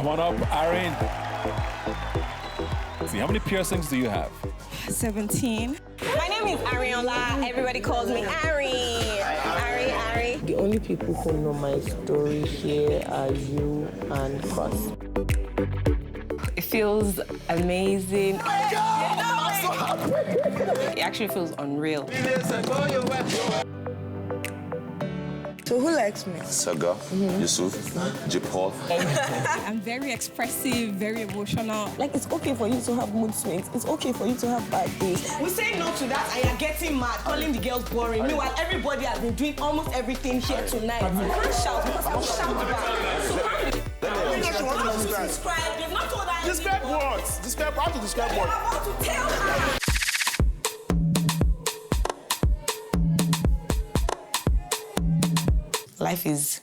Come on up, Arin. See, how many piercings do you have? 17. My name is Ariola. Everybody calls me Ari. Ari. The only people who know my story here are you and Cross. It feels amazing. Oh my God! I'm so happy! It actually feels unreal. So who likes me? Saga, Yusuf, Jaypaul. I'm very expressive, very emotional. Like, it's okay for you to have mood swings. It's okay for you to have bad days. We say no to that and you're getting mad, calling the girls boring. Meanwhile, everybody has been doing almost everything here tonight. You can't shout because I'll shout back. Describe. They've not told us. Describe what? Describe how to describe what? I want to tell her. Life is